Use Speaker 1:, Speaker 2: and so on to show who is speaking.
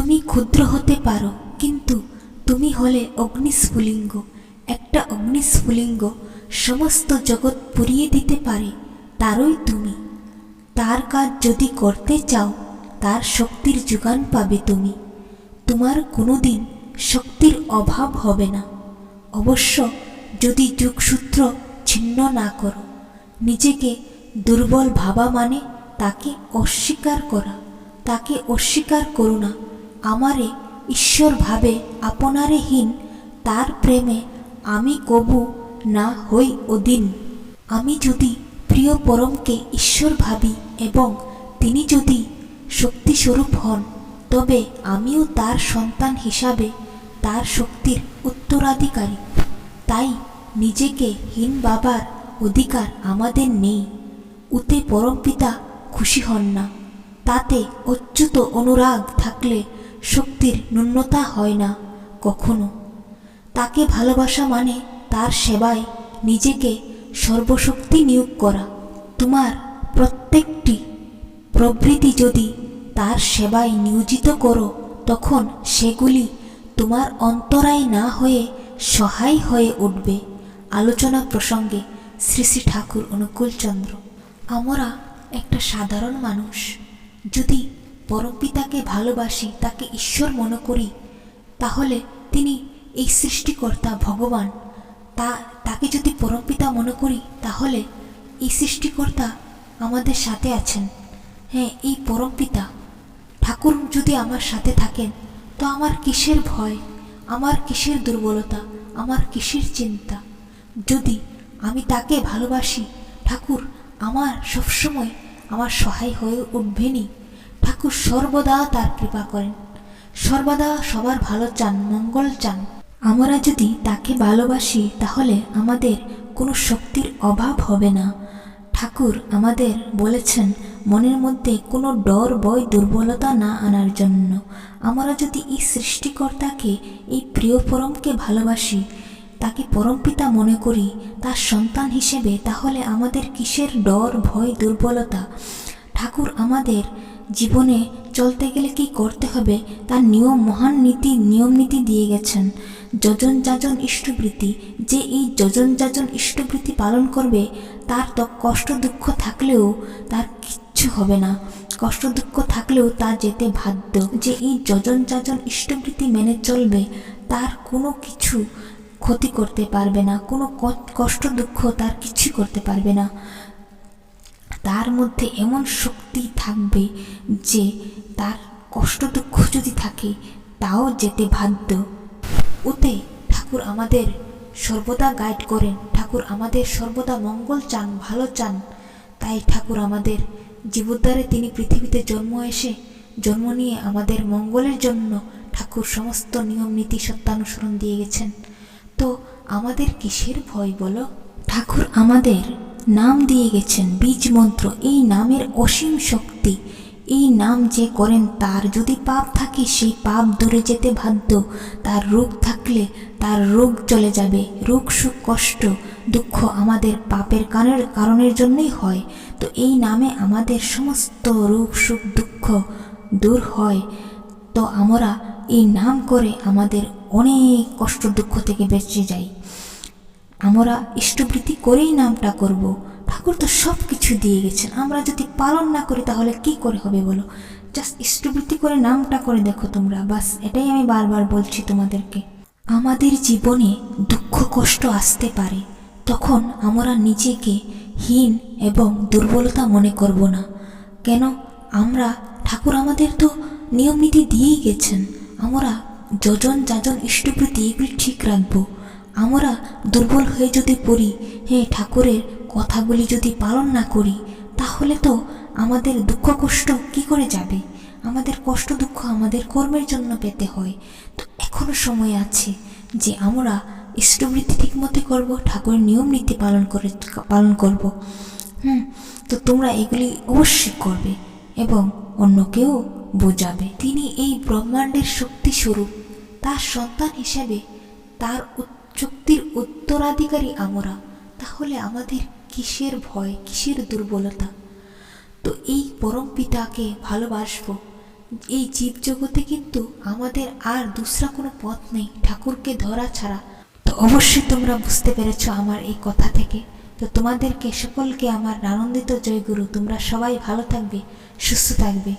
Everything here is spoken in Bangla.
Speaker 1: তুমি ক্ষুদ্র হতে পারো, কিন্তু তুমি হলে অগ্নিস্ফুলিঙ্গ। একটা অগ্নিস্ফুলিঙ্গ সমস্ত জগৎ পুড়িয়ে দিতে পারে, তারই তুমি। তার কাজ যদি করতে চাও, তার শক্তির যোগান পাবে তুমি। তোমার কোনোদিন শক্তির অভাব হবে না, অবশ্য যদি যোগসূত্র ছিন্ন না করো। নিজেকে দুর্বল ভাবা মানে তাকে অস্বীকার করা। তাকে অস্বীকার করো না। আমারে ঈশ্বর ভাবে আপনারে হীন, তার প্রেমে আমি কবু না হই অধীন। আমি যদি প্রিয় পরমকে ঈশ্বর ভাবি এবং তিনি যদি শক্তিস্বরূপ হন, তবে আমিও তার সন্তান হিসাবে তার শক্তির উত্তরাধিকারী। তাই নিজেকে হীন ভাবার অধিকার আমাদের নেই। উতে পরমপিতা খুশি হন না। তাতে অচ্যুত অনুরাগ থাকলে শক্তির ন্যূনতা হয় না কখনো। তাকে ভালোবাসা মানে তার সেবায় নিজেকে সর্বশক্তি নিয়োগ করা। তোমার প্রত্যেকটি প্রবৃত্তি যদি তার সেবায় নিয়োজিত করো, তখন সেগুলি তোমার অন্তরায় না হয়ে সহায় হয়ে উঠবে। আলোচনা প্রসঙ্গে শ্রী শ্রী ঠাকুর অনুকূলচন্দ্র। আমরা একটা সাধারণ মানুষ, যদি পরমপিতাকে ভালোবাসি, তাকে ঈশ্বর মনে করি, তাহলে তিনি এই সৃষ্টিকর্তা ভগবান। তাকে যদি পরমপিতা মনে করি, তাহলে এই সৃষ্টিকর্তা আমাদের সাথে আছেন। হ্যাঁ, এই পরমপিতা ঠাকুর যদি আমার সাথে থাকেন, তো আমার কিসের ভয়, আমার কিসের দুর্বলতা, আমার কিসের চিন্তা। যদি আমি তাকে ভালোবাসি, ঠাকুর আমার সবসময় আমার সহায় হয়ে উঠবেনি। ঠাকুর সর্বদা তার কৃপা করেন, সর্বদা সবার ভালো চান, মঙ্গল চান। আমরা যদি তাকে ভালোবাসি, তাহলে আমাদের কোনো শক্তির অভাব হবে না। ঠাকুর আমাদের বলেছেন মনের মধ্যে কোনো ডর, ভয়, দুর্বলতা না আনার জন্য। আমরা যদি এই সৃষ্টিকর্তাকে, এই প্রিয় পরমকে ভালোবাসি, তাকে পরমপিতা মনে করি, তার সন্তান হিসেবে, তাহলে আমাদের কিসের ডর, ভয়, দুর্বলতা। ঠাকুর আমাদের জীবনে চলতে গেলে কি করতে হবে তার নিয়ম, মহান নীতি, নিয়ম নীতি দিয়ে গেছেন। যজন যাজন ইষ্টবৃত্তি, যে এই যজন যাজন ইষ্টবৃত্তি পালন করবে, তার তো কষ্ট দুঃখ থাকলেও তার কিচ্ছু হবে না। কষ্ট দুঃখ থাকলেও তা যেতে বাধ্য। যে এই যজন যাজন ইষ্টবৃত্তি মেনে চলবে, তার কোনো কিছু ক্ষতি করতে পারবে না, কোনো কষ্ট দুঃখ তার কিছু করতে পারবে না। তার মধ্যে এমন শক্তি থাকবে যে তার কষ্ট দুঃখ যদি থাকে, তাও যেতে বাধ্য। ওতে ঠাকুর আমাদের সর্বদা গাইড করেন। ঠাকুর আমাদের সর্বদা মঙ্গল চান, ভালো চান। তাই ঠাকুর আমাদের জীবদ্বারে তিনি পৃথিবীতে জন্ম নিয়ে আমাদের মঙ্গলের জন্য ঠাকুর সমস্ত নিয়ম নীতি সত্যানুসরণ দিয়ে গেছেন। তো আমাদের কিসের ভয় বলো? ঠাকুর আমাদের নাম দিয়ে গেছেন, বীজ মন্ত্র। এই নামের অসীম শক্তি। এই নাম যে করেন, তার যদি পাপ থাকে, সেই পাপ দূরে যেতে বাধ্য। তার রোগ থাকলে তার রোগ চলে যাবে। রোগ, সুখ, কষ্ট, দুঃখ আমাদের পাপের কারণের জন্যই হয়। তো এই নামে আমাদের সমস্ত রোগ, সুখ, দুঃখ দূর হয়। তো আমরা এই নাম করে আমাদের অনেক কষ্ট দুঃখ থেকে বেঁচে যাই। আমরা ইষ্টবৃত্তি করেই নামটা করব। ঠাকুর তো সব কিছু দিয়ে গেছেন। আমরা যদি পালন না করি, তাহলে কি করে হবে বলো? জাস্ট ইষ্টবৃত্তি করে নামটা করে দেখো তোমরা, বাস। এটাই আমি বারবার বলছি তোমাদেরকে। আমাদের জীবনে দুঃখ কষ্ট আসতে পারে, তখন আমরা নিজেকে হীন এবং দুর্বলতা মনে করব না। কেন? ঠাকুর আমাদের তো নিয়ম নীতি দিয়েই গেছেন। আমরা যজন যাজন ইষ্টবৃত্তি এগুলি ঠিক রাখবো। আমরা দুর্বল হয়ে যদি পড়ি, ঠাকুরের কথাগুলি যদি পালন না করি, তাহলে তো আমাদের দুঃখ কষ্ট কি করে যাবে? আমাদের কষ্ট দুঃখ আমাদের কর্মের জন্য পেতে হয়। তো এখনো সময় আছে যে আমরা ইষ্টবৃত্তি ঠিক মতো করবো, ঠাকুরের নিয়ম নীতি পালন করব। তো তোমরা এগুলি অবশ্যই করবে এবং অন্যকেও বোঝাবে। তিনি এই ব্রহ্মাণ্ডের শক্তি স্বরূপ, তার সন্তান হিসেবে তার শক্তির উত্তরাধিকারী আমরা। তাহলে আমাদের কিসের ভয়, কিসের দুর্বলতা? তো এই পরম পিতাকে ভালোবাসবো, এই জীবজগতে কিন্তু আমাদের আর দুসরা কোনো পথ নেই ঠাকুরকে ধরা ছাড়া। তো অবশ্যই তোমরা বুঝতে পেরেছো আমার এই কথা থেকে। তো তোমাদেরকে সকলকে আমার আনন্দিত জয়গুরু। তোমরা সবাই ভালো থাকবে, সুস্থ থাকবে।